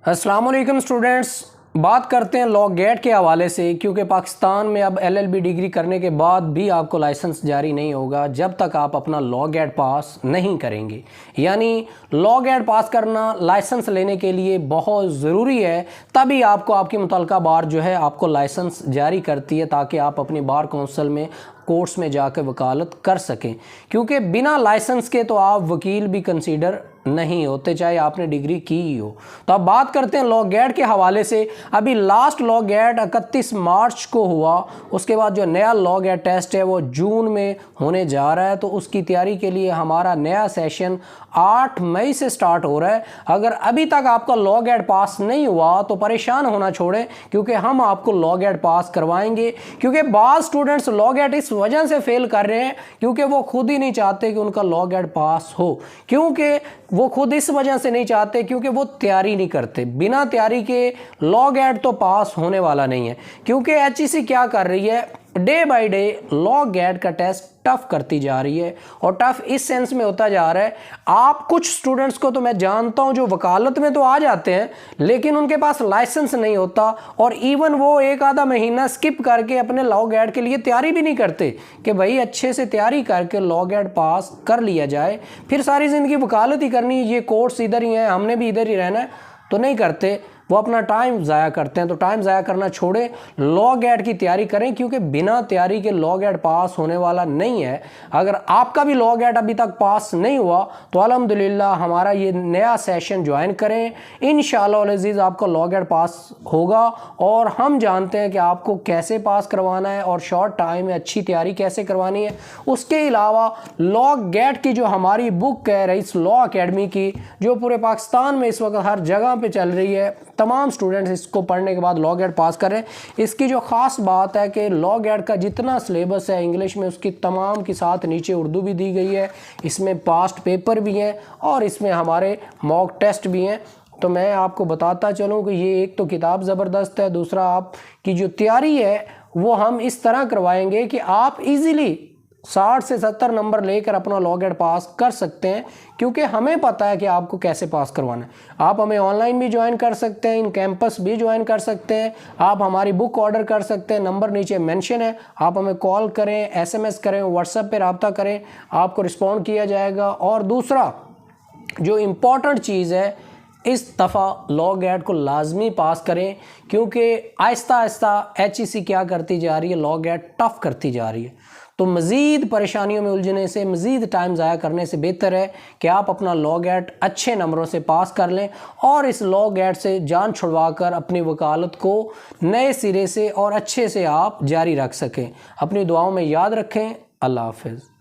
अस्सलाम वालेकुम स्टूडेंट्स, बात करते हैं लॉ गेट के हवाले से। क्योंकि पाकिस्तान में अब एलएलबी डिग्री करने के बाद भी आपको लाइसेंस जारी नहीं होगा जब तक आप अपना लॉ गेट पास नहीं करेंगे। यानी लॉ गेट पास करना लाइसेंस लेने के लिए बहुत ज़रूरी है, तभी आपको आपकी मुतल्लिका बार जो है आपको लाइसेंस जारी करती है, ताकि आप अपनी बार कौंसिल में कोर्ट्स में जाकर वकालत कर सकें। क्योंकि बिना लाइसेंस के तो आप वकील भी कंसीडर नहीं होते, चाहे आपने डिग्री की ही हो। तो अब बात करते हैं लॉ गेट के हवाले से। अभी लास्ट लॉ गेट 31 मार्च को हुआ, उसके बाद जो नया लॉ गेट टेस्ट है वो जून में होने जा रहा है। तो उसकी तैयारी के लिए हमारा नया सेशन 8 मई से स्टार्ट हो रहा है। अगर अभी तक आपका लॉ गेट पास नहीं हुआ तो परेशान होना छोड़ें, क्योंकि हम आपको लॉ गेट पास करवाएंगे। क्योंकि बाज़ स्टूडेंट्स लॉ गेट इस वजह से फेल कर रहे हैं क्योंकि वो खुद ही नहीं चाहते कि उनका लॉ गेट पास हो। क्योंकि वो खुद इस वजह से नहीं चाहते क्योंकि वो तैयारी नहीं करते। बिना तैयारी के लॉ गेट तो पास होने वाला नहीं है। क्योंकि एचईसी क्या कर रही है, day by day law gate का टेस्ट टफ करती जा रही है। और टफ इस सेंस में होता जा रहा है, आप कुछ स्टूडेंट्स को तो मैं जानता हूं जो वकालत में तो आ जाते हैं लेकिन उनके पास लाइसेंस नहीं होता, और इवन वो एक आधा महीना स्किप करके अपने लॉ गेट के लिए तैयारी भी नहीं करते कि भाई अच्छे से तैयारी करके लॉ गेट पास कर लिया जाए, फिर सारी ज़िंदगी वकालत ही करनी है, ये कोर्स इधर ही है, हमने भी इधर ही रहना है, तो नहीं करते। वो अपना टाइम ज़ाया करते हैं। तो टाइम ज़ाया करना छोड़े, लॉ गेट की तैयारी करें, क्योंकि बिना तैयारी के लॉ गेट पास होने वाला नहीं है। अगर आपका भी लॉ गेट अभी तक पास नहीं हुआ तो अल्हम्दुलिल्लाह हमारा ये नया सेशन ज्वाइन करें। इंशाअल्लाह अज़ीज़ आपका लॉ गेट पास होगा, और हम जानते हैं कि आपको कैसे पास करवाना है और शॉर्ट टाइम में अच्छी तैयारी कैसे करवानी है। उसके अलावा लॉ गेट की जो हमारी बुक है रईस लॉ अकेडमी की, जो पूरे पाकिस्तान में इस वक्त हर जगह पर चल रही है, तमाम स्टूडेंट्स इसको पढ़ने के बाद लॉ गेट पास करें। इसकी जो ख़ास बात है कि लॉ गेट का जितना सिलेबस है इंग्लिश में, उसकी तमाम के साथ नीचे उर्दू भी दी गई है। इसमें पास्ट पेपर भी हैं और इसमें हमारे मॉक टेस्ट भी हैं। तो मैं आपको बताता चलूँ कि ये एक तो किताब ज़बरदस्त है, दूसरा आपकी जो तैयारी है वो हम इस तरह करवाएंगे कि आप इजीली 60 से 70 नंबर लेकर अपना लॉ गेट पास कर सकते हैं। क्योंकि हमें पता है कि आपको कैसे पास करवाना है। आप हमें ऑनलाइन भी ज्वाइन कर सकते हैं, इन कैंपस भी ज्वाइन कर सकते हैं, आप हमारी बुक ऑर्डर कर सकते हैं, नंबर नीचे मेंशन है। आप हमें कॉल करें, एसएमएस करें, व्हाट्सएप पे रब्ता करें, आपको रिस्पॉन्ड किया जाएगा। और दूसरा जो इम्पॉर्टेंट चीज़ है, इस दफ़ा लॉ गेट को लाजमी पास करें, क्योंकि आहिस्ता आहिस्ता एचईसी क्या करती जा रही है, लॉ गेट टफ करती जा रही है। तो मज़ीद परेशानियों में उलझने से, मज़ीद टाइम ज़ाया करने से बेहतर है कि आप अपना लॉ गेट अच्छे नंबरों से पास कर लें और इस लॉ गेट से जान छुड़वा कर अपनी वकालत को नए सिरे से और अच्छे से आप जारी रख सकें। अपनी दुआओं में याद रखें। अल्लाह हाफ़िज़।